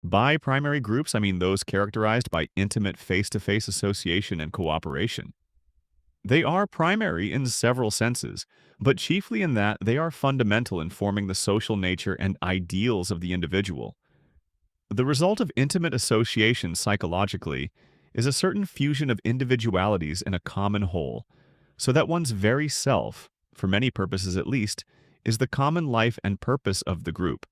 By primary groups, I mean those characterized by intimate face-to-face association and cooperation. They are primary in several senses, but chiefly in that they are fundamental in forming the social nature and ideals of the individual. The result of intimate association psychologically is a certain fusion of individualities in a common whole, so that one's very self, for many purposes at least, is the common life and purpose of the group.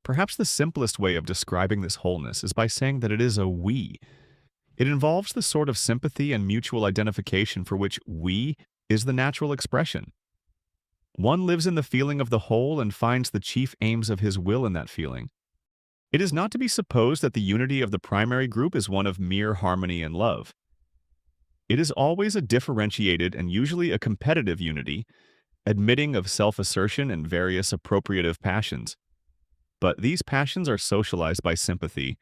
Perhaps the simplest way of describing this wholeness is by saying that it is a we. It involves the sort of sympathy and mutual identification for which we is the natural expression. One lives in the feeling of the whole and finds the chief aims of his will in that feeling. It is not to be supposed that the unity of the primary group is one of mere harmony and love. It is always a differentiated and usually a competitive unity, admitting of self-assertion and various appropriative passions. But these passions are socialized by sympathy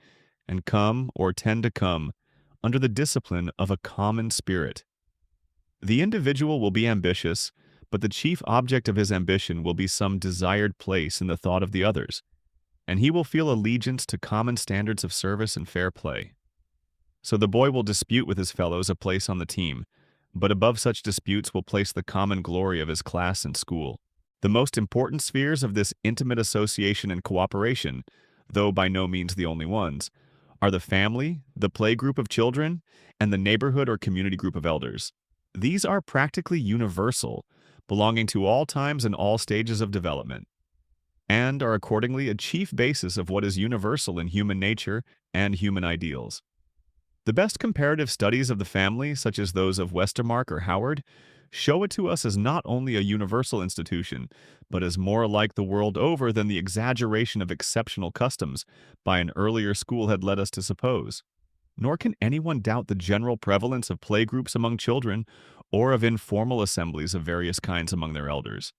and come, or tend to come, under the discipline of a common spirit. The individual will be ambitious, but the chief object of his ambition will be some desired place in the thought of the others, and he will feel allegiance to common standards of service and fair play. So the boy will dispute with his fellows a place on the team, but above such disputes will place the common glory of his class and school. The most important spheres of this intimate association and cooperation, though by no means the only ones, are the family, the play group of children, and the neighborhood or community group of elders. These are practically universal, belonging to all times and all stages of development, and are accordingly a chief basis of what is universal in human nature and human ideals. The best comparative studies of the family, such as those of Westermarck or Howard, show it to us as not only a universal institution, but as more alike the world over than the exaggeration of exceptional customs by an earlier school had led us to suppose. Nor can anyone doubt the general prevalence of playgroups among children or of informal assemblies of various kinds among their elders.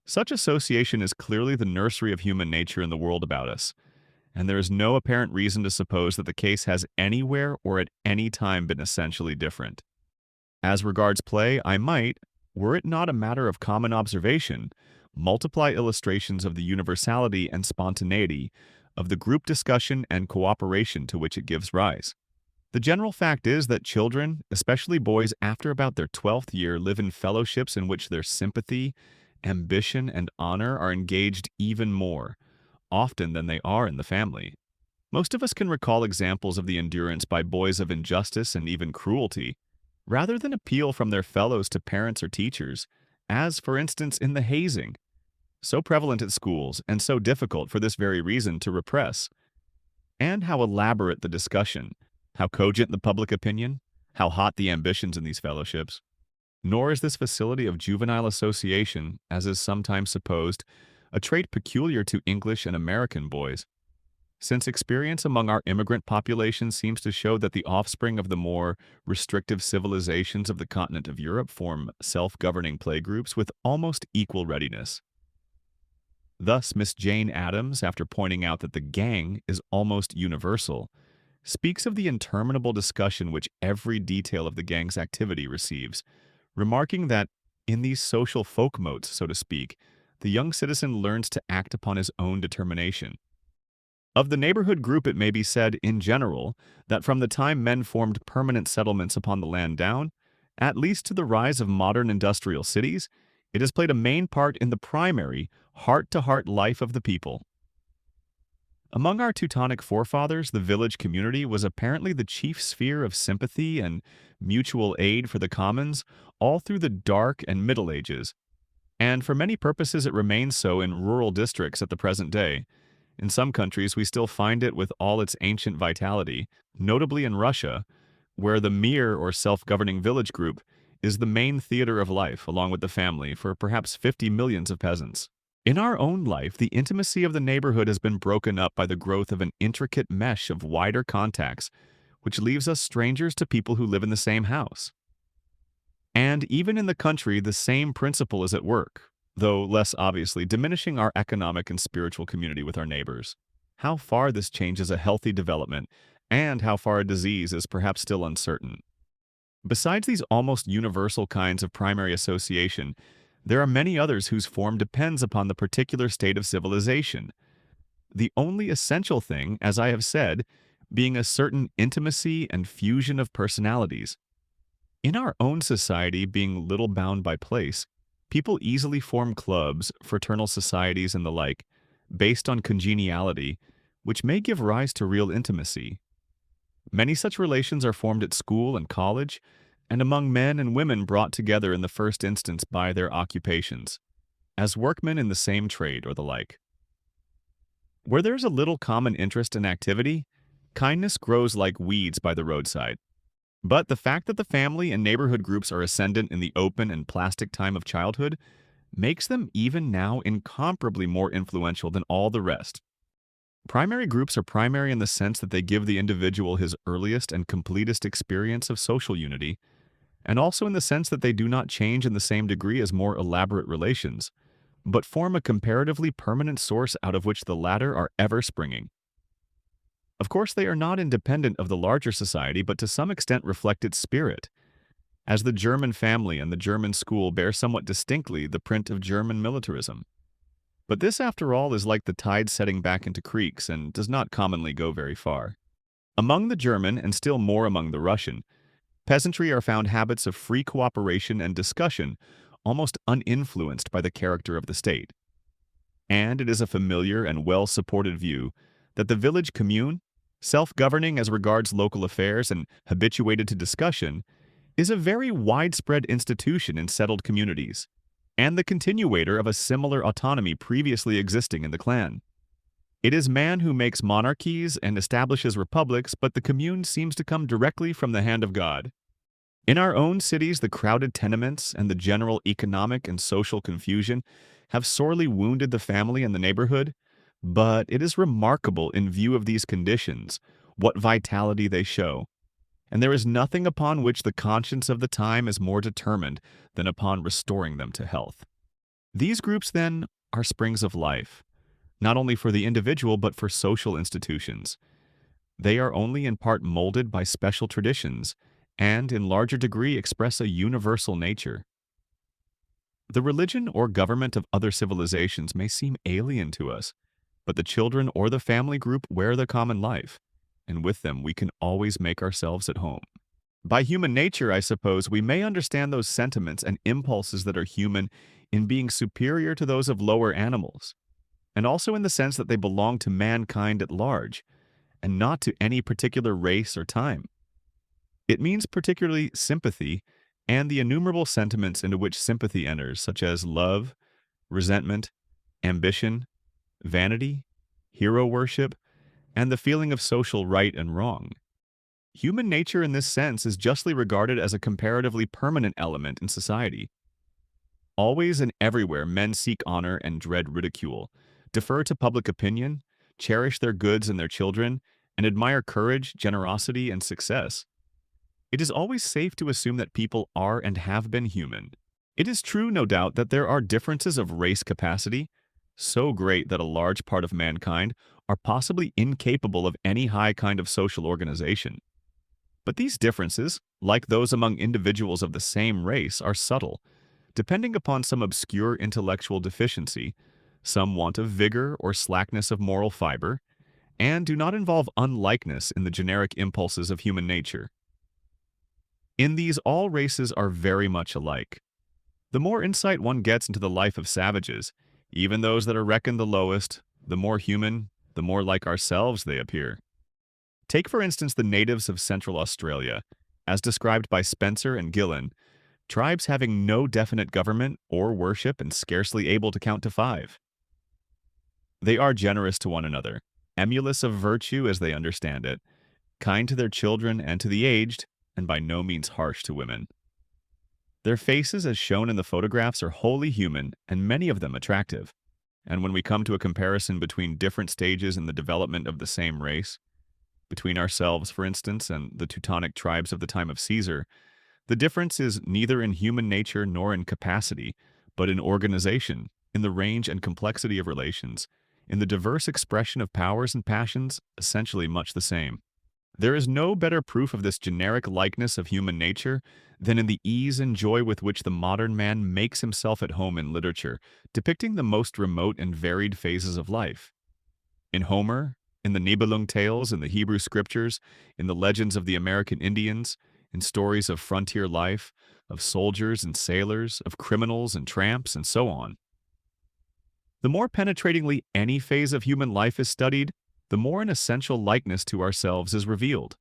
Such association is clearly the nursery of human nature in the world about us, and there is no apparent reason to suppose that the case has anywhere or at any time been essentially different. As regards play, I might, were it not a matter of common observation, multiply illustrations of the universality and spontaneity of the group discussion and cooperation to which it gives rise. The general fact is that children, especially boys after about their 12th year, live in fellowships in which their sympathy, ambition, and honor are engaged even more often than they are in the family. Most of us can recall examples of the endurance by boys of injustice and even cruelty, rather than appeal from their fellows to parents or teachers, as, for instance, in the hazing, so prevalent at schools and so difficult for this very reason to repress. And how elaborate the discussion, how cogent the public opinion, how hot the ambitions in these fellowships. Nor is this facility of juvenile association, as is sometimes supposed, a trait peculiar to English and American boys, since experience among our immigrant population seems to show that the offspring of the more restrictive civilizations of the continent of Europe form self-governing playgroups with almost equal readiness. Thus, Miss Jane Addams, after pointing out that the gang is almost universal, speaks of the interminable discussion which every detail of the gang's activity receives, remarking that, in these social folk-motes, so to speak, the young citizen learns to act upon his own determination. Of the neighborhood group it may be said, in general, that from the time men formed permanent settlements upon the land down, at least to the rise of modern industrial cities, it has played a main part in the primary, heart-to-heart life of the people. Among our Teutonic forefathers, the village community was apparently the chief sphere of sympathy and mutual aid for the commons all through the Dark and Middle Ages, and for many purposes it remains so in rural districts at the present day. In some countries we still find it with all its ancient vitality, notably in Russia, where the mere or self-governing village group is the main theater of life, along with the family, for perhaps 50 millions of peasants. In our own life, the intimacy of the neighborhood has been broken up by the growth of an intricate mesh of wider contacts, which leaves us strangers to people who live in the same house. And even in the country, the same principle is at work, though less obviously, diminishing our economic and spiritual community with our neighbors. How far this changes a healthy development, and how far a disease is perhaps still uncertain. Besides these almost universal kinds of primary association, there are many others whose form depends upon the particular state of civilization. the only essential thing, as I have said, being a certain intimacy and fusion of personalities. In our own society, being little bound by place, people easily form clubs, fraternal societies, and the like, based on congeniality, which may give rise to real intimacy. Many such relations are formed at school and college, and among men and women brought together in the first instance by their occupations, as workmen in the same trade or the like. Where there's a little common interest and activity, kindness grows like weeds by the roadside. But the fact that the family and neighborhood groups are ascendant in the open and plastic time of childhood makes them even now incomparably more influential than all the rest. Primary groups are primary in the sense that they give the individual his earliest and completest experience of social unity, and also in the sense that they do not change in the same degree as more elaborate relations, but form a comparatively permanent source out of which the latter are ever springing. Of course, they are not independent of the larger society, but to some extent reflect its spirit, as the German family and the German school bear somewhat distinctly the print of German militarism. But this, after all, is like the tide setting back into creeks and does not commonly go very far. Among the German, and still more among the Russian, peasantry are found habits of free cooperation and discussion almost uninfluenced by the character of the state. And it is a familiar and well-supported view that the village commune, self-governing as regards local affairs and habituated to discussion, is a very widespread institution in settled communities, and the continuator of a similar autonomy previously existing in the clan. It is man who makes monarchies and establishes republics, but the commune seems to come directly from the hand of God. In our own cities, the crowded tenements and the general economic and social confusion have sorely wounded the family and the neighborhood, but it is remarkable in view of these conditions what vitality they show, and there is nothing upon which the conscience of the time is more determined than upon restoring them to health. These groups, then, are springs of life, not only for the individual but for social institutions. They are only in part molded by special traditions, and in larger degree express a universal nature. The religion or government of other civilizations may seem alien to us, but the children or the family group wear the common life, and with them we can always make ourselves at home. By human nature, I suppose, we may understand those sentiments and impulses that are human in being superior to those of lower animals, and also in the sense that they belong to mankind at large, and not to any particular race or time. It means particularly sympathy and the innumerable sentiments into which sympathy enters, such as love, resentment, ambition, vanity, hero worship, and the feeling of social right and wrong. Human nature in this sense is justly regarded as a comparatively permanent element in society. Always and everywhere men seek honor and dread ridicule, defer to public opinion, cherish their goods and their children, and admire courage, generosity, and success. It is always safe to assume that people are and have been human. It is true, no doubt, that there are differences of race capacity, so great that a large part of mankind are possibly incapable of any high kind of social organization. But these differences, like those among individuals of the same race, are subtle, depending upon some obscure intellectual deficiency, some want of vigor or slackness of moral fiber, and do not involve unlikeness in the generic impulses of human nature. In these, all races are very much alike. The more insight one gets into the life of savages, even those that are reckoned the lowest, the more human, the more like ourselves they appear. Take, for instance, the natives of Central Australia, as described by Spencer and Gillen, tribes having no definite government or worship and scarcely able to count to 5. They are generous to one another, emulous of virtue as they understand it, kind to their children and to the aged, and by no means harsh to women. Their faces, as shown in the photographs, are wholly human and many of them attractive. And when we come to a comparison between different stages in the development of the same race, between ourselves, for instance, and the Teutonic tribes of the time of Caesar, the difference is neither in human nature nor in capacity, but in organization, in the range and complexity of relations, in the diverse expression of powers and passions, essentially much the same. There is no better proof of this generic likeness of human nature than in the ease and joy with which the modern man makes himself at home in literature, depicting the most remote and varied phases of life. In Homer, in the Nibelung tales, in the Hebrew scriptures, in the legends of the American Indians, in stories of frontier life, of soldiers and sailors, of criminals and tramps, and so on. The more penetratingly any phase of human life is studied, the more an essential likeness to ourselves is revealed.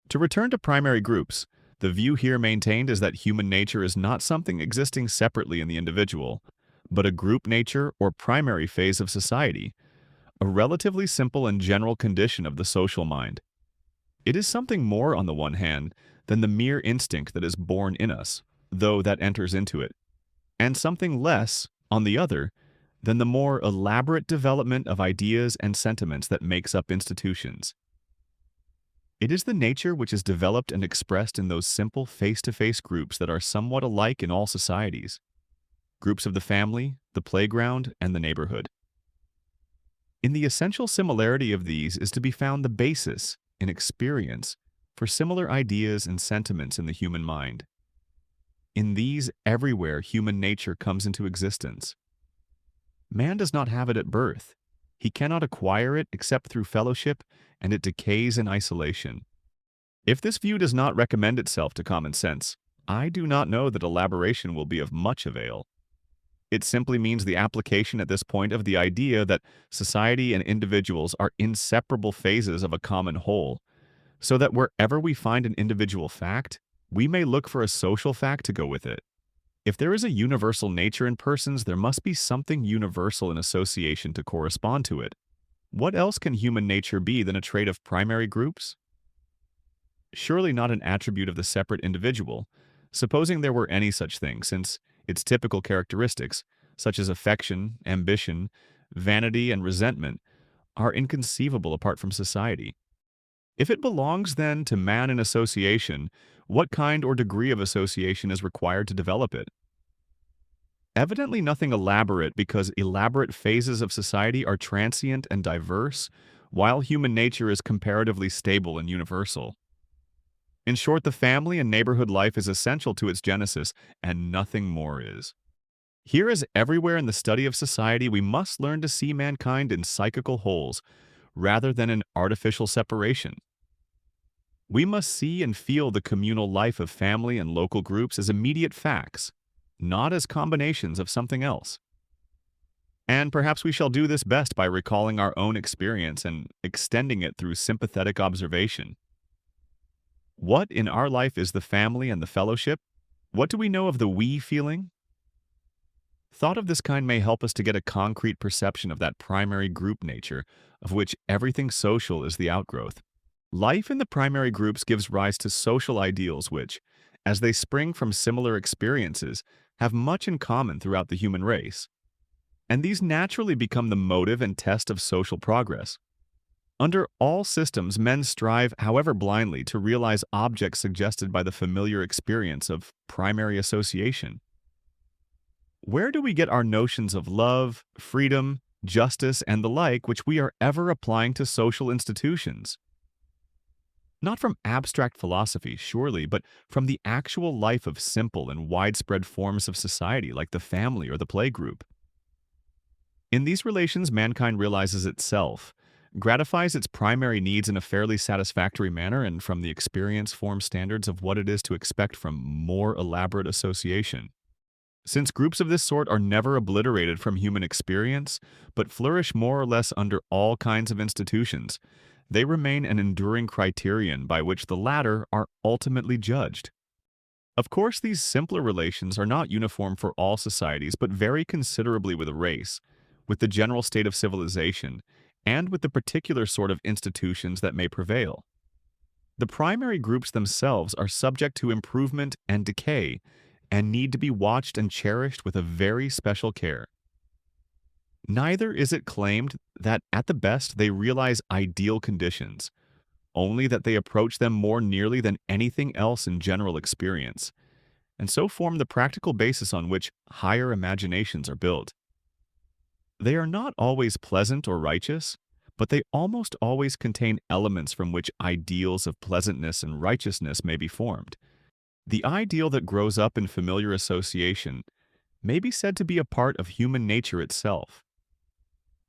To return to primary groups, the view here maintained is that human nature is not something existing separately in the individual, but a group nature or primary phase of society, a relatively simple and general condition of the social mind. It is something more, on the one hand, than the mere instinct that is born in us, though that enters into it, and something less, on the other, than the more elaborate development of ideas and sentiments that makes up institutions. It is the nature which is developed and expressed in those simple face-to-face groups that are somewhat alike in all societies, groups of the family, the playground, and the neighborhood. In the essential similarity of these is to be found the basis, in experience, for similar ideas and sentiments in the human mind. In these, everywhere human nature comes into existence. Man does not have it at birth. He cannot acquire it except through fellowship, and it decays in isolation. If this view does not recommend itself to common sense, I do not know that elaboration will be of much avail. It simply means the application at this point of the idea that society and individuals are inseparable phases of a common whole, so that wherever we find an individual fact, we may look for a social fact to go with it. If there is a universal nature in persons, there must be something universal in association to correspond to it. What else can human nature be than a trait of primary groups? Surely not an attribute of the separate individual, supposing there were any such thing, since its typical characteristics, such as affection, ambition, vanity, and resentment, are inconceivable apart from society. If it belongs, then, to man in association, what kind or degree of association is required to develop it? Evidently nothing elaborate, because elaborate phases of society are transient and diverse, while human nature is comparatively stable and universal. In short, the family and neighborhood life is essential to its genesis, and nothing more is. Here, as everywhere in the study of society, we must learn to see mankind in psychical wholes, rather than in artificial separation. We must see and feel the communal life of family and local groups as immediate facts, not as combinations of something else. And perhaps we shall do this best by recalling our own experience and extending it through sympathetic observation. What in our life is the family and the fellowship? What do we know of the we feeling? Thought of this kind may help us to get a concrete perception of that primary group nature, of which everything social is the outgrowth. Life in the primary groups gives rise to social ideals which, as they spring from similar experiences, have much in common throughout the human race. And these naturally become the motive and test of social progress. Under all systems, men strive, however blindly, to realize objects suggested by the familiar experience of primary association. Where do we get our notions of love, freedom, justice, and the like which we are ever applying to social institutions? Not from abstract philosophy, surely, but from the actual life of simple and widespread forms of society like the family or the playgroup. In these relations, mankind realizes itself, gratifies its primary needs in a fairly satisfactory manner, and from the experience forms standards of what it is to expect from more elaborate association. Since groups of this sort are never obliterated from human experience, but flourish more or less under all kinds of institutions, they remain an enduring criterion by which the latter are ultimately judged. Of course, these simpler relations are not uniform for all societies, but vary considerably with a race, with the general state of civilization, and with the particular sort of institutions that may prevail. The primary groups themselves are subject to improvement and decay, and need to be watched and cherished with a very special care. Neither is it claimed that at the best they realize ideal conditions, only that they approach them more nearly than anything else in general experience, and so form the practical basis on which higher imaginations are built. They are not always pleasant or righteous, but they almost always contain elements from which ideals of pleasantness and righteousness may be formed. The ideal that grows up in familiar association may be said to be a part of human nature itself.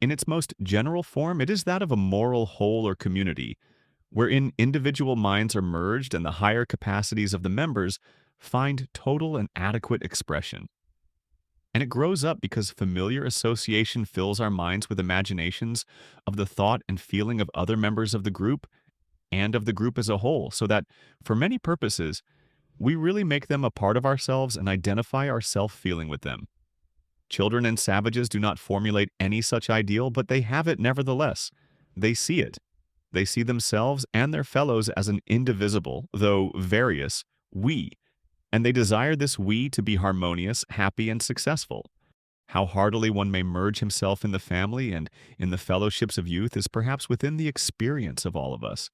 In its most general form, it is that of a moral whole or community, wherein individual minds are merged and the higher capacities of the members find total and adequate expression. And it grows up because familiar association fills our minds with imaginations of the thought and feeling of other members of the group and of the group as a whole, so that, for many purposes, we really make them a part of ourselves and identify our self-feeling with them. Children and savages do not formulate any such ideal, but they have it nevertheless. They see it. They see themselves and their fellows as an indivisible, though various, we, and they desire this we to be harmonious, happy, and successful. How heartily one may merge himself in the family and in the fellowships of youth is perhaps within the experience of all of us.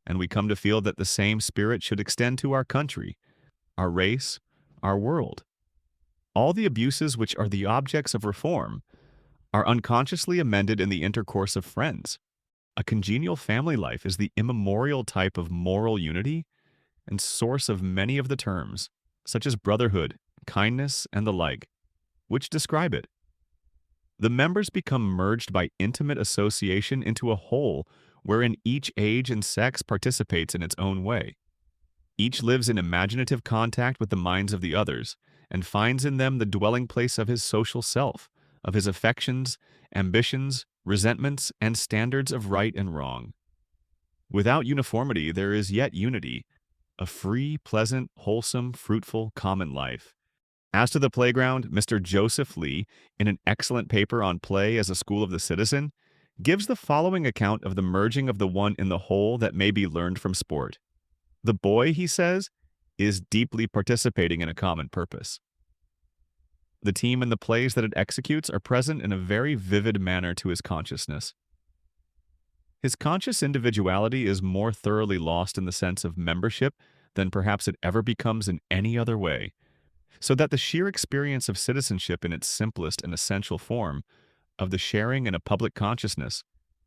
And we come to feel that the same spirit should extend to our country, our race, our world. All the abuses which are the objects of reform are unconsciously amended in the intercourse of friends. A congenial family life is the immemorial type of moral unity and source of many of the terms, such as brotherhood, kindness, and the like, which describe it. The members become merged by intimate association into a whole wherein each age and sex participates in its own way. Each lives in imaginative contact with the minds of the others, and finds in them the dwelling place of his social self, of his affections, ambitions, resentments, and standards of right and wrong. Without uniformity, there is yet unity, a free, pleasant, wholesome, fruitful, common life. As to the playground, Mr. Joseph Lee, in an excellent paper on play as a school of the citizen, gives the following account of the merging of the one in the whole that may be learned from sport. The boy, he says, is deeply participating in a common purpose. The team and the plays that it executes are present in a very vivid manner to his consciousness. His conscious individuality is more thoroughly lost in the sense of membership than perhaps it ever becomes in any other way, so that the sheer experience of citizenship in its simplest and essential form, of the sharing in a public consciousness,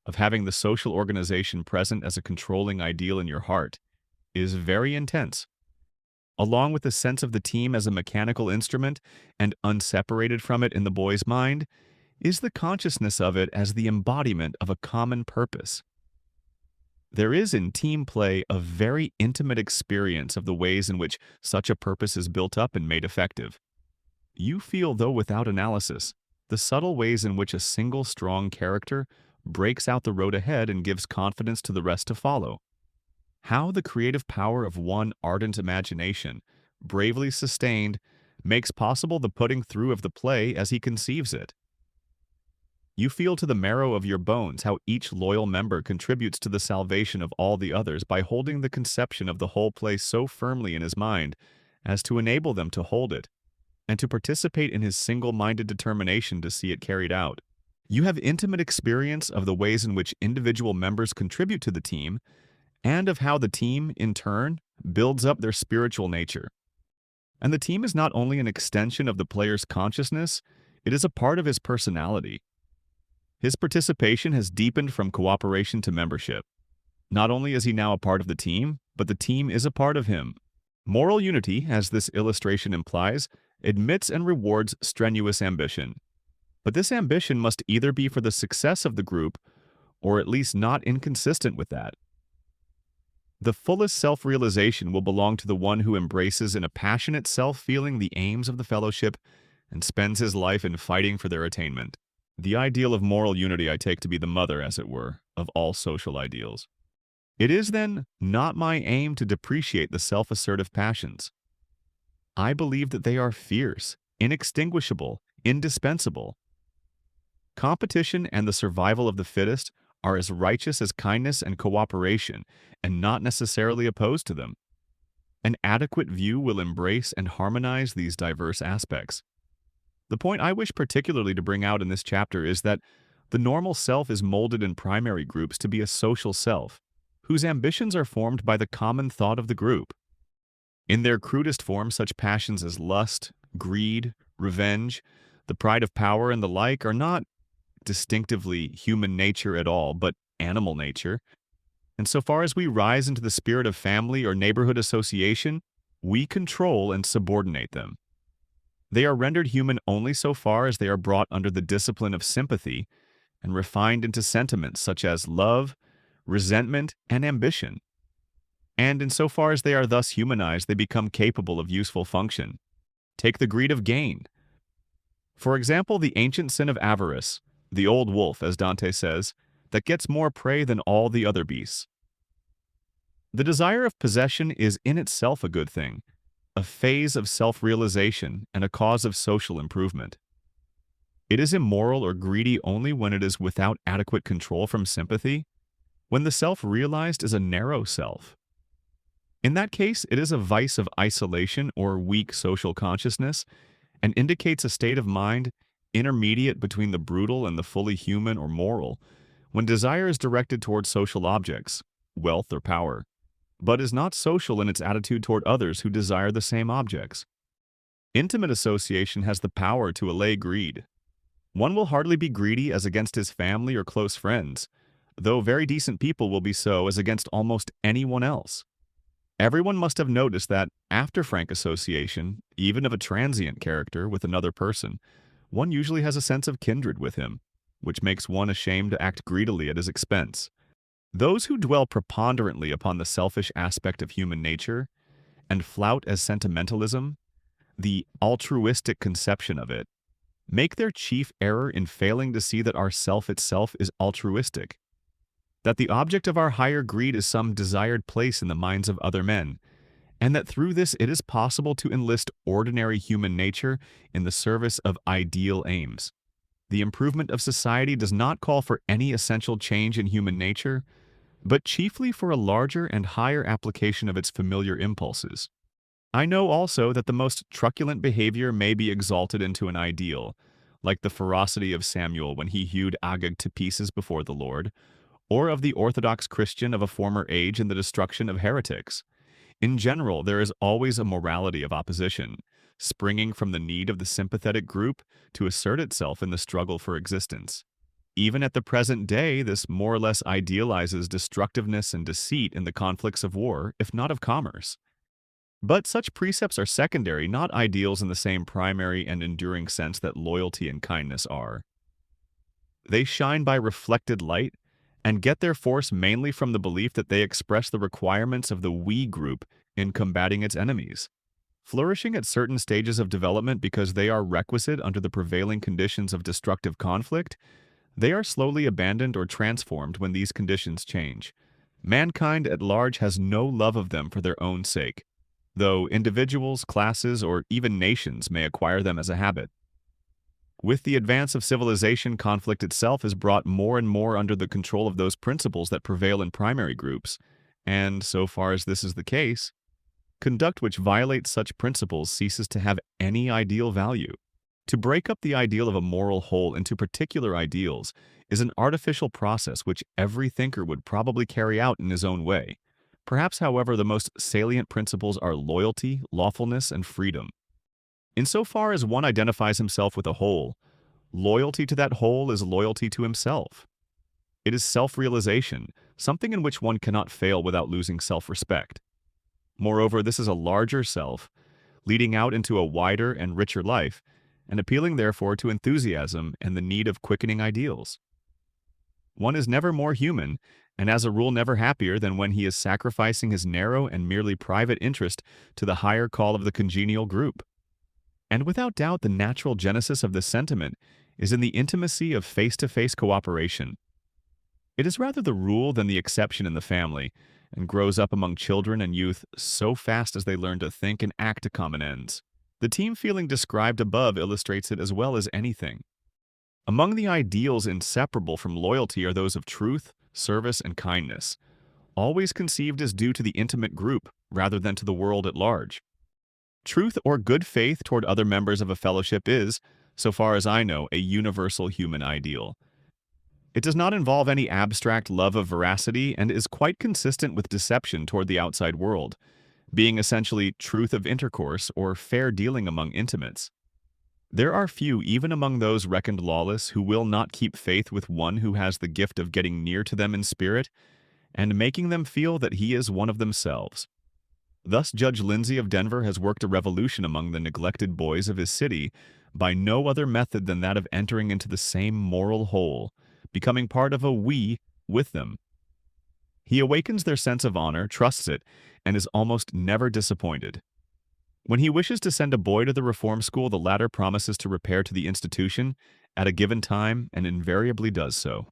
of having the social organization present as a controlling ideal in your heart, is very intense. Along with the sense of the team as a mechanical instrument and unseparated from it in the boy's mind, is the consciousness of it as the embodiment of a common purpose. There is in team play a very intimate experience of the ways in which such a purpose is built up and made effective. You feel, though without analysis, the subtle ways in which a single strong character breaks out the road ahead and gives confidence to the rest to follow. How the creative power of one ardent imagination, bravely sustained, makes possible the putting through of the play as he conceives it. You feel to the marrow of your bones how each loyal member contributes to the salvation of all the others by holding the conception of the whole play so firmly in his mind as to enable them to hold it, and to participate in his single-minded determination to see it carried out. You have intimate experience of the ways in which individual members contribute to the team, and of how the team, in turn, builds up their spiritual nature. And the team is not only an extension of the player's consciousness, it is a part of his personality. His participation has deepened from cooperation to membership. Not only is he now a part of the team, but the team is a part of him. Moral unity, as this illustration implies, admits and rewards strenuous ambition. But this ambition must either be for the success of the group, or at least not inconsistent with that. The fullest self-realization will belong to the one who embraces in a passionate self-feeling the aims of the fellowship and spends his life in fighting for their attainment. The ideal of moral unity I take to be the mother, as it were, of all social ideals. It is, then, not my aim to depreciate the self-assertive passions. I believe that they are fierce, inextinguishable, indispensable. Competition and the survival of the fittest are as righteous as kindness and cooperation, and not necessarily opposed to them. An adequate view will embrace and harmonize these diverse aspects. The point I wish particularly to bring out in this chapter is that the normal self is molded in primary groups to be a social self, whose ambitions are formed by the common thought of the group. In their crudest form, such passions as lust, greed, revenge, the pride of power, and the like are not distinctively human nature at all, but animal nature. And so far as we rise into the spirit of family or neighborhood association, we control and subordinate them. They are rendered human only so far as they are brought under the discipline of sympathy and refined into sentiments such as love, resentment, and ambition. And insofar as they are thus humanized, they become capable of useful function. Take the greed of gain. For example, the ancient sin of avarice, the old wolf, as Dante says, that gets more prey than all the other beasts. The desire of possession is in itself a good thing, a phase of self-realization and a cause of social improvement. It is immoral or greedy only when it is without adequate control from sympathy, when the self-realized is a narrow self. In that case, it is a vice of isolation or weak social consciousness and indicates a state of mind intermediate between the brutal and the fully human or moral, when desire is directed toward social objects, wealth or power, but is not social in its attitude toward others who desire the same objects. Intimate association has the power to allay greed. One will hardly be greedy as against his family or close friends, though very decent people will be so as against almost anyone else. Everyone must have noticed that, after frank association, even of a transient character with another person, one usually has a sense of kindred with him, which makes one ashamed to act greedily at his expense. Those who dwell preponderantly upon the selfish aspect of human nature and flout as sentimentalism, the altruistic conception of it, make their chief error in failing to see that our self itself is altruistic, that the object of our higher greed is some desired place in the minds of other men, and that through this it is possible to enlist ordinary human nature in the service of ideal aims. The improvement of society does not call for any essential change in human nature, but chiefly for a larger and higher application of its familiar impulses. I know also that the most truculent behavior may be exalted into an ideal, like the ferocity of Samuel when he hewed Agag to pieces before the Lord, or of the Orthodox Christian of a former age in the destruction of heretics. In general, there is always a morality of opposition, springing from the need of the sympathetic group to assert itself in the struggle for existence. Even at the present day, this more or less idealizes destructiveness and deceit in the conflicts of war, if not of commerce. But such precepts are secondary, not ideals in the same primary and enduring sense that loyalty and kindness are. They shine by reflected light and get their force mainly from the belief that they express the requirements of the we group in combating its enemies. Flourishing at certain stages of development because they are requisite under the prevailing conditions of destructive conflict, they are slowly abandoned or transformed when these conditions change. Mankind at large has no love of them for their own sake, though individuals, classes, or even nations may acquire them as a habit. With the advance of civilization, conflict itself is brought more and more under the control of those principles that prevail in primary groups, and, so far as this is the case, conduct which violates such principles ceases to have any ideal value. To break up the ideal of a moral whole into particular ideals is an artificial process which every thinker would probably carry out in his own way. Perhaps, however, the most salient principles are loyalty, lawfulness, and freedom. Insofar as one identifies himself with a whole, loyalty to that whole is loyalty to himself. It is self-realization, something in which one cannot fail without losing self-respect. Moreover, this is a larger self, leading out into a wider and richer life, and appealing therefore to enthusiasm and the need of quickening ideals. One is never more human, and as a rule never happier than when he is sacrificing his narrow and merely private interest to the higher call of the congenial group. And without doubt, the natural genesis of this sentiment is in the intimacy of face-to-face cooperation. It is rather the rule than the exception in the family, and grows up among children and youth so fast as they learn to think and act to common ends. The team feeling described above illustrates it as well as anything. Among the ideals inseparable from loyalty are those of truth, service, and kindness, always conceived as due to the intimate group rather than to the world at large. Truth or good faith toward other members of a fellowship is, so far as I know, a universal human ideal. It does not involve any abstract love of veracity and is quite consistent with deception toward the outside world, being essentially truth of intercourse or fair dealing among intimates. There are few, even among those reckoned lawless, who will not keep faith with one who has the gift of getting near to them in spirit and making them feel that he is one of themselves. Thus, Judge Lindsay of Denver has worked a revolution among the neglected boys of his city by no other method than that of entering into the same moral whole, becoming part of a we with them. He awakens their sense of honor, trusts it, and is almost never disappointed. When he wishes to send a boy to the reform school, the latter promises to repair to the institution at a given time and invariably does so.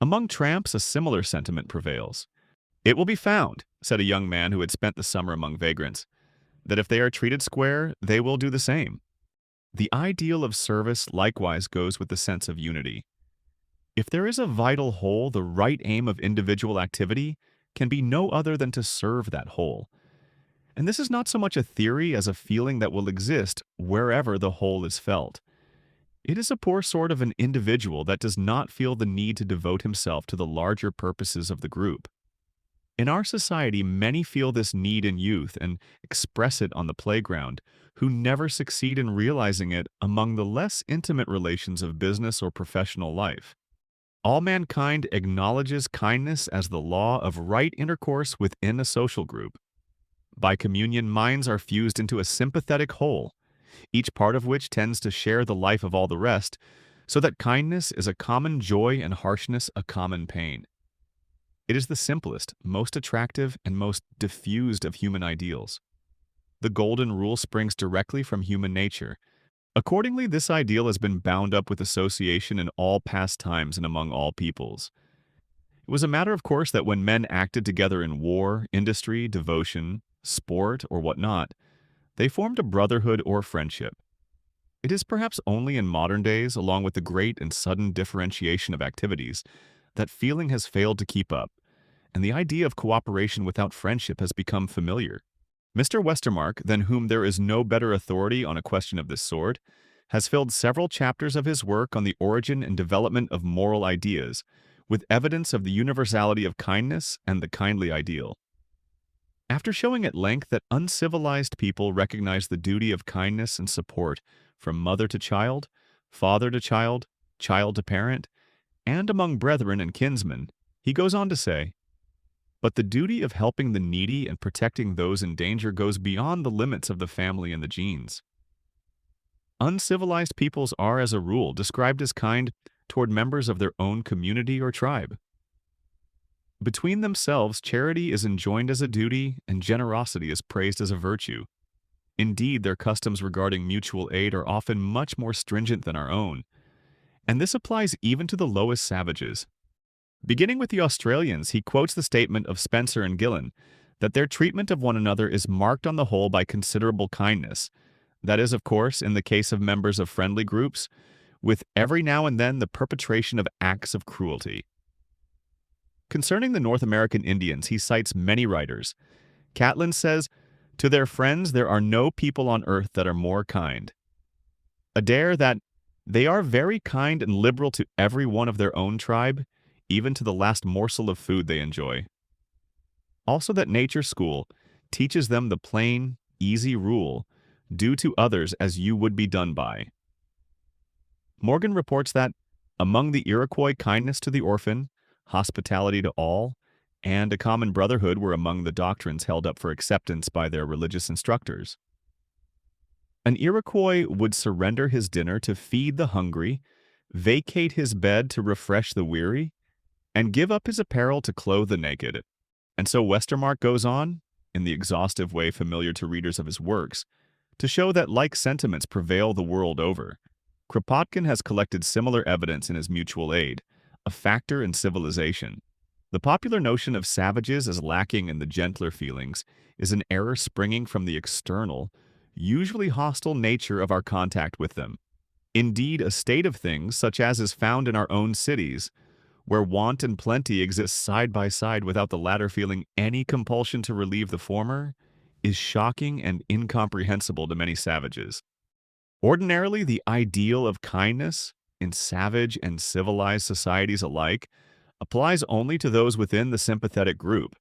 Among tramps, a similar sentiment prevails. "It will be found," said a young man who had spent the summer among vagrants, "that if they are treated square, they will do the same." The ideal of service likewise goes with the sense of unity. If there is a vital whole, the right aim of individual activity can be no other than to serve that whole. And this is not so much a theory as a feeling that will exist wherever the whole is felt. It is a poor sort of an individual that does not feel the need to devote himself to the larger purposes of the group. In our society, many feel this need in youth and express it on the playground, who never succeed in realizing it among the less intimate relations of business or professional life. All mankind acknowledges kindness as the law of right intercourse within a social group. By communion, minds are fused into a sympathetic whole, each part of which tends to share the life of all the rest, so that kindness is a common joy and harshness a common pain. It is the simplest, most attractive, and most diffused of human ideals. The golden rule springs directly from human nature. Accordingly, this ideal has been bound up with association in all past times and among all peoples. It was a matter of course that when men acted together in war, industry, devotion, sport, or whatnot, they formed a brotherhood or friendship. It is perhaps only in modern days, along with the great and sudden differentiation of activities, that feeling has failed to keep up, and the idea of cooperation without friendship has become familiar. Mr. Westermarck, than whom there is no better authority on a question of this sort, has filled several chapters of his work on the origin and development of moral ideas, with evidence of the universality of kindness and the kindly ideal. After showing at length that uncivilized people recognize the duty of kindness and support from mother to child, father to child, child to parent, and among brethren and kinsmen, he goes on to say, "But the duty of helping the needy and protecting those in danger goes beyond the limits of the family and the genes. Uncivilized peoples are, as a rule, described as kind toward members of their own community or tribe. Between themselves, charity is enjoined as a duty and generosity is praised as a virtue. Indeed, their customs regarding mutual aid are often much more stringent than our own, and this applies even to the lowest savages." Beginning with the Australians, he quotes the statement of Spencer and Gillen that their treatment of one another is marked on the whole by considerable kindness. That is, of course, in the case of members of friendly groups, with every now and then the perpetration of acts of cruelty. Concerning the North American Indians, he cites many writers. Catlin says, "To their friends there are no people on earth that are more kind." Adair that "they are very kind and liberal to every one of their own tribe, even to the last morsel of food they enjoy." Also that Nature School teaches them the plain, easy rule, "Do to others as you would be done by." Morgan reports that among the Iroquois, kindness to the orphan, hospitality to all, and a common brotherhood were among the doctrines held up for acceptance by their religious instructors. An Iroquois would surrender his dinner to feed the hungry, vacate his bed to refresh the weary, and give up his apparel to clothe the naked. And so Westermarck goes on, in the exhaustive way familiar to readers of his works, to show that like sentiments prevail the world over. Kropotkin has collected similar evidence in his Mutual Aid, a factor in civilization. The popular notion of savages as lacking in the gentler feelings is an error springing from the external, usually hostile nature of our contact with them. Indeed, a state of things, such as is found in our own cities, where want and plenty exist side by side without the latter feeling any compulsion to relieve the former, is shocking and incomprehensible to many savages. Ordinarily, the ideal of kindness, in savage and civilized societies alike, applies only to those within the sympathetic group.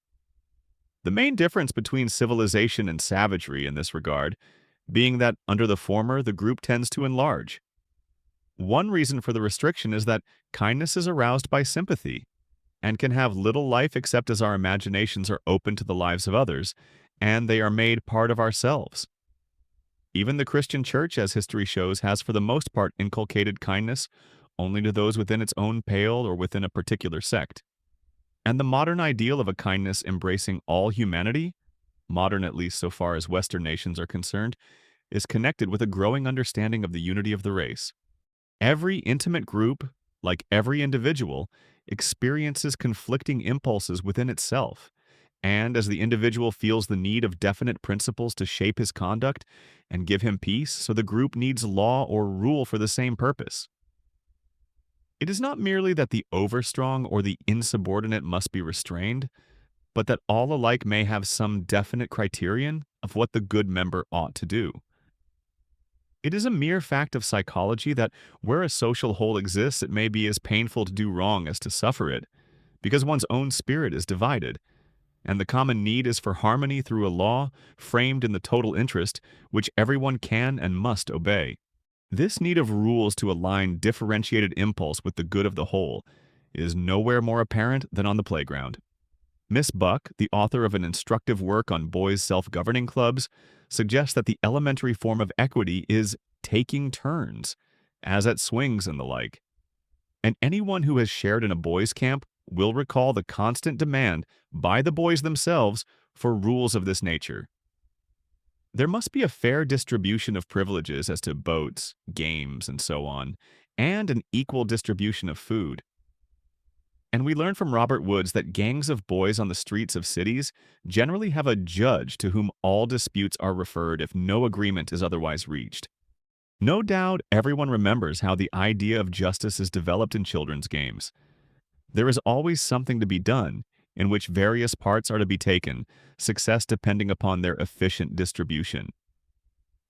The main difference between civilization and savagery in this regard being that under the former, the group tends to enlarge. One reason for the restriction is that kindness is aroused by sympathy and can have little life except as our imaginations are open to the lives of others and they are made part of ourselves. Even the Christian church, as history shows, has for the most part inculcated kindness only to those within its own pale or within a particular sect. And the modern ideal of a kindness embracing all humanity, modern at least so far as Western nations are concerned, is connected with a growing understanding of the unity of the race. Every intimate group, like every individual, experiences conflicting impulses within itself. And as the individual feels the need of definite principles to shape his conduct and give him peace, so the group needs law or rule for the same purpose. It is not merely that the overstrong or the insubordinate must be restrained, but that all alike may have some definite criterion of what the good member ought to do. It is a mere fact of psychology that where a social whole exists, it may be as painful to do wrong as to suffer it, because one's own spirit is divided, and the common need is for harmony through a law framed in the total interest, which everyone can and must obey. This need of rules to align differentiated impulse with the good of the whole is nowhere more apparent than on the playground. Miss Buck, the author of an instructive work on boys' self-governing clubs, suggests that the elementary form of equity is taking turns, as at swings and the like. And anyone who has shared in a boys' camp will recall the constant demand by the boys themselves for rules of this nature. There must be a fair distribution of privileges as to boats, games, and so on, and an equal distribution of food. And we learn from Robert Woods that gangs of boys on the streets of cities generally have a judge to whom all disputes are referred if no agreement is otherwise reached. No doubt everyone remembers how the idea of justice is developed in children's games. There is always something to be done, in which various parts are to be taken, success depending upon their efficient distribution.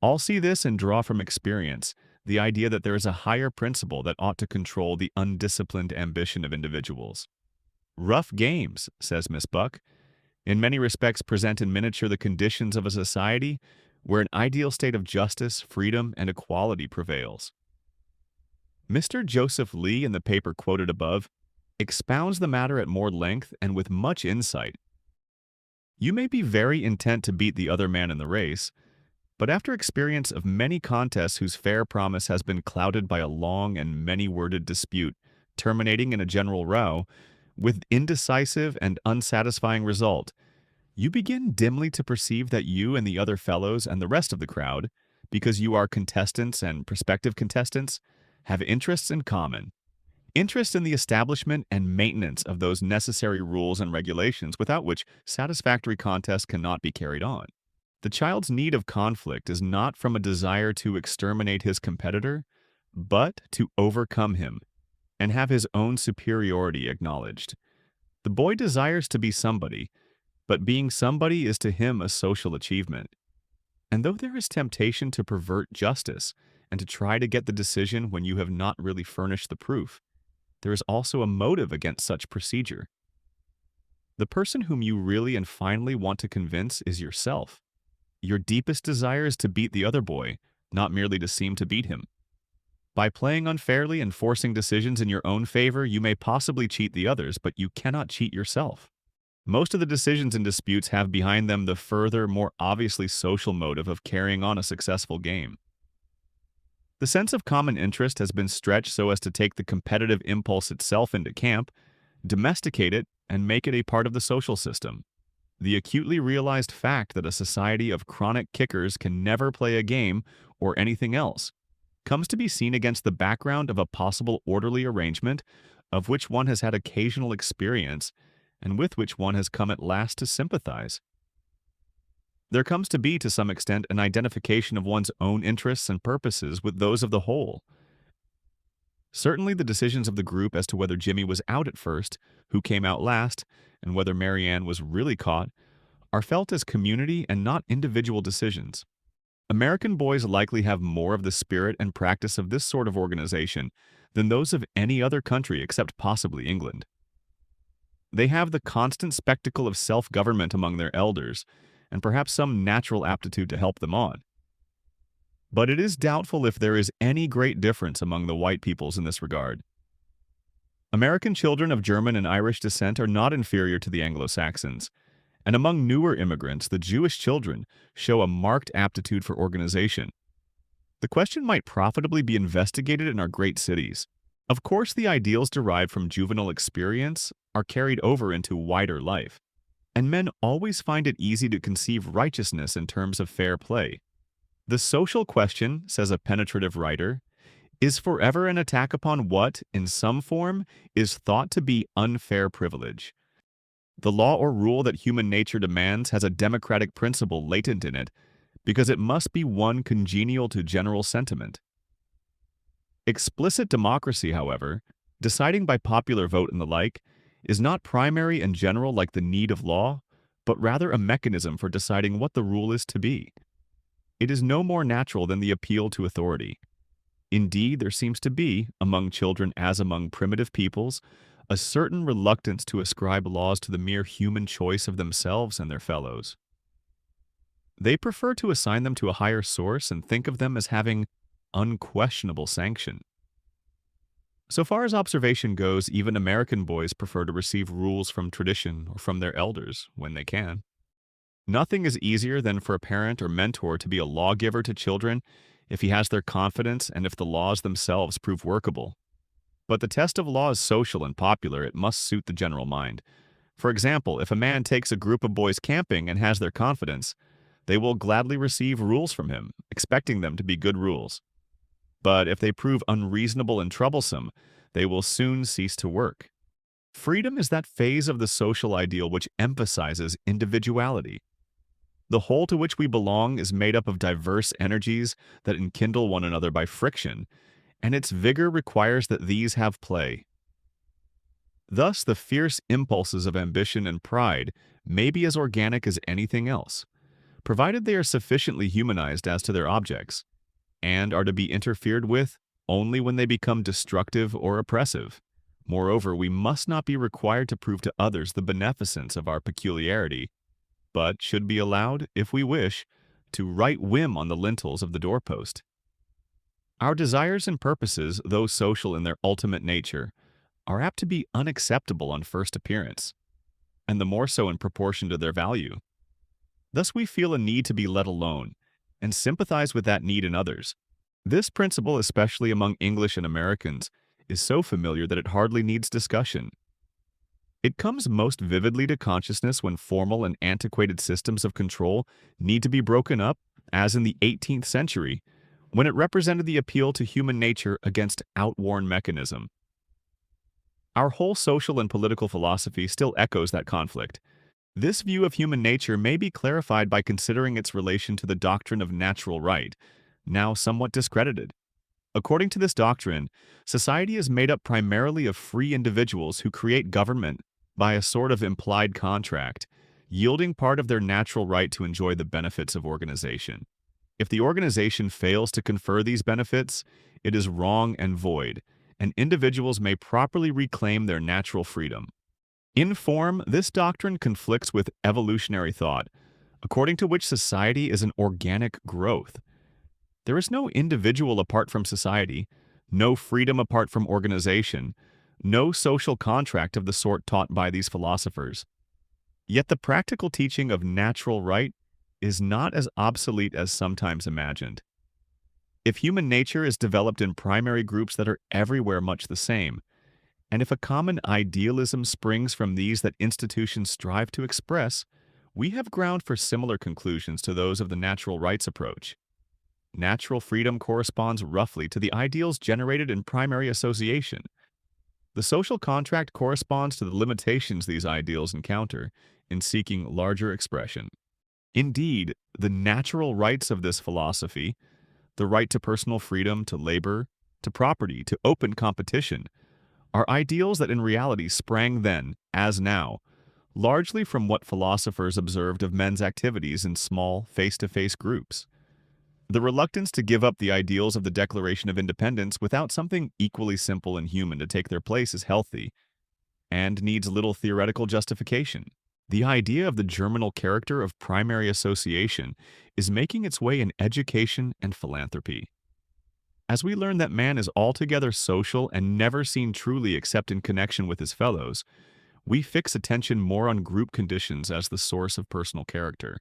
All see this and draw from experience the idea that there is a higher principle that ought to control the undisciplined ambition of individuals. Rough games, says Miss Buck, in many respects present in miniature the conditions of a society where an ideal state of justice, freedom, and equality prevails. Mr. Joseph Lee, in the paper quoted above, expounds the matter at more length and with much insight. You may be very intent to beat the other man in the race, but after experience of many contests whose fair promise has been clouded by a long and many-worded dispute, terminating in a general row, with indecisive and unsatisfying result, you begin dimly to perceive that you and the other fellows and the rest of the crowd, because you are contestants and prospective contestants, have interests in common. Interest in the establishment and maintenance of those necessary rules and regulations without which satisfactory contest cannot be carried on. The child's need of conflict is not from a desire to exterminate his competitor, but to overcome him and have his own superiority acknowledged. The boy desires to be somebody, but being somebody is to him a social achievement. And though there is temptation to pervert justice and to try to get the decision when you have not really furnished the proof, there is also a motive against such procedure. The person whom you really and finally want to convince is yourself. Your deepest desire is to beat the other boy, not merely to seem to beat him. By playing unfairly and forcing decisions in your own favor, you may possibly cheat the others, but you cannot cheat yourself. Most of the decisions and disputes have behind them the further, more obviously social motive of carrying on a successful game. The sense of common interest has been stretched so as to take the competitive impulse itself into camp, domesticate it, and make it a part of the social system. The acutely realized fact that a society of chronic kickers can never play a game or anything else comes to be seen against the background of a possible orderly arrangement of which one has had occasional experience and with which one has come at last to sympathize. There comes to be, to some extent, an identification of one's own interests and purposes with those of the whole. Certainly the decisions of the group as to whether Jimmy was out at first, who came out last, and whether Marianne was really caught, are felt as community and not individual decisions. American boys likely have more of the spirit and practice of this sort of organization than those of any other country except possibly England. They have the constant spectacle of self-government among their elders, and perhaps some natural aptitude to help them on. But it is doubtful if there is any great difference among the white peoples in this regard. American children of German and Irish descent are not inferior to the Anglo-Saxons, and among newer immigrants, the Jewish children show a marked aptitude for organization. The question might profitably be investigated in our great cities. Of course, the ideals derived from juvenile experience are carried over into wider life, and men always find it easy to conceive righteousness in terms of fair play. The social question, says a penetrative writer, is forever an attack upon what, in some form, is thought to be unfair privilege. The law or rule that human nature demands has a democratic principle latent in it, because it must be one congenial to general sentiment. Explicit democracy, however, deciding by popular vote and the like, is not primary and general like the need of law, but rather a mechanism for deciding what the rule is to be. It is no more natural than the appeal to authority. Indeed, there seems to be, among children as among primitive peoples, a certain reluctance to ascribe laws to the mere human choice of themselves and their fellows. They prefer to assign them to a higher source and think of them as having unquestionable sanction. So far as observation goes, even American boys prefer to receive rules from tradition or from their elders when they can. Nothing is easier than for a parent or mentor to be a lawgiver to children if he has their confidence and if the laws themselves prove workable. But the test of law is social and popular. It must suit the general mind. For example, if a man takes a group of boys camping and has their confidence, they will gladly receive rules from him, expecting them to be good rules. But if they prove unreasonable and troublesome, they will soon cease to work. Freedom is that phase of the social ideal which emphasizes individuality. The whole to which we belong is made up of diverse energies that enkindle one another by friction, and its vigor requires that these have play. Thus, the fierce impulses of ambition and pride may be as organic as anything else, provided they are sufficiently humanized as to their objects, and are to be interfered with only when they become destructive or oppressive. Moreover, we must not be required to prove to others the beneficence of our peculiarity, but should be allowed, if we wish, to write whim on the lintels of the doorpost. Our desires and purposes, though social in their ultimate nature, are apt to be unacceptable on first appearance, and the more so in proportion to their value. Thus we feel a need to be let alone, and sympathize with that need in others. This principle, especially among English and Americans, is so familiar that it hardly needs discussion. It comes most vividly to consciousness when formal and antiquated systems of control need to be broken up, as in the 18th century, when it represented the appeal to human nature against outworn mechanism. Our whole social and political philosophy still echoes that conflict. This view of human nature may be clarified by considering its relation to the doctrine of natural right, now somewhat discredited. According to this doctrine, society is made up primarily of free individuals who create government by a sort of implied contract, yielding part of their natural right to enjoy the benefits of organization. If the organization fails to confer these benefits, it is wrong and void, and individuals may properly reclaim their natural freedom. In form, this doctrine conflicts with evolutionary thought, according to which society is an organic growth. There is no individual apart from society, no freedom apart from organization, no social contract of the sort taught by these philosophers. Yet the practical teaching of natural right is not as obsolete as sometimes imagined. If human nature is developed in primary groups that are everywhere much the same, and if a common idealism springs from these that institutions strive to express, we have ground for similar conclusions to those of the natural rights approach. Natural freedom corresponds roughly to the ideals generated in primary association. The social contract corresponds to the limitations these ideals encounter in seeking larger expression. Indeed, the natural rights of this philosophy, the right to personal freedom, to labor, to property, to open competition, are ideals that in reality sprang then, as now, largely from what philosophers observed of men's activities in small, face-to-face groups. The reluctance to give up the ideals of the Declaration of Independence without something equally simple and human to take their place is healthy, and needs little theoretical justification. The idea of the germinal character of primary association is making its way in education and philanthropy. As we learn that man is altogether social and never seen truly except in connection with his fellows, we fix attention more on group conditions as the source of personal character,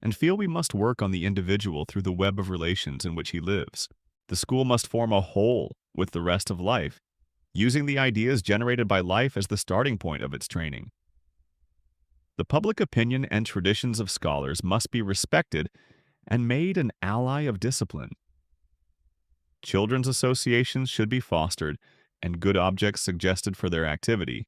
and feel we must work on the individual through the web of relations in which he lives. The school must form a whole with the rest of life, using the ideas generated by life as the starting point of its training. The public opinion and traditions of scholars must be respected and made an ally of discipline. Children's associations should be fostered and good objects suggested for their activity.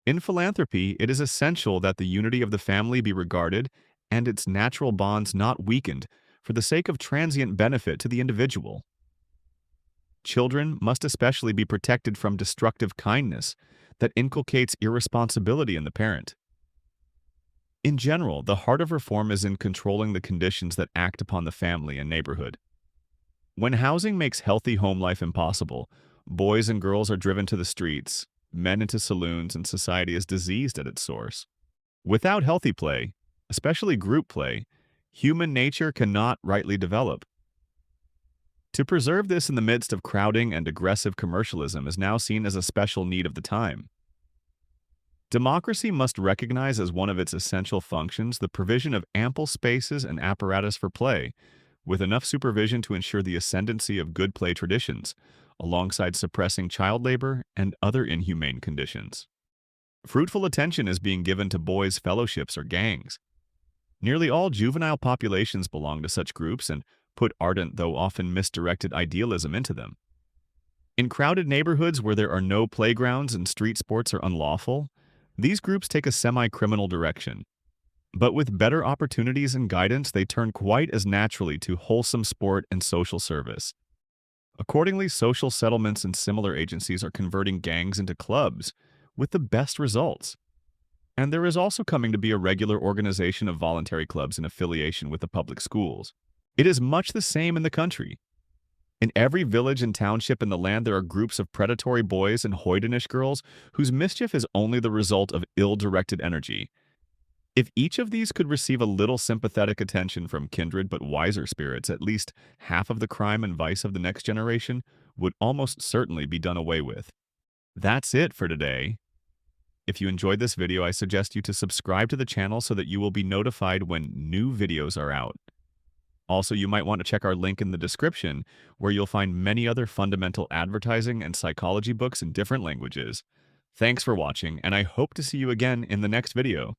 In philanthropy, it is essential that the unity of the family be regarded and its natural bonds not weakened for the sake of transient benefit to the individual. Children must especially be protected from destructive kindness that inculcates irresponsibility in the parent. In general, the heart of reform is in controlling the conditions that act upon the family and neighborhood. When housing makes healthy home life impossible, boys and girls are driven to the streets, men into saloons, and society is diseased at its source. Without healthy play, especially group play, human nature cannot rightly develop. To preserve this in the midst of crowding and aggressive commercialism is now seen as a special need of the time. Democracy must recognize as one of its essential functions the provision of ample spaces and apparatus for play, with enough supervision to ensure the ascendancy of good play traditions, alongside suppressing child labor and other inhumane conditions. Fruitful attention is being given to boys' fellowships or gangs. Nearly all juvenile populations belong to such groups and put ardent though often misdirected idealism into them. In crowded neighborhoods where there are no playgrounds and street sports are unlawful, these groups take a semi-criminal direction. But with better opportunities and guidance, they turn quite as naturally to wholesome sport and social service. Accordingly, social settlements and similar agencies are converting gangs into clubs, with the best results. And there is also coming to be a regular organization of voluntary clubs in affiliation with the public schools. It is much the same in the country. In every village and township in the land, there are groups of predatory boys and hoydenish girls whose mischief is only the result of ill-directed energy. If each of these could receive a little sympathetic attention from kindred but wiser spirits, at least half of the crime and vice of the next generation would almost certainly be done away with. That's it for today. If you enjoyed this video, I suggest you to subscribe to the channel so that you will be notified when new videos are out. Also, you might want to check our link in the description, where you'll find many other fundamental advertising and psychology books in different languages. Thanks for watching, and I hope to see you again in the next video.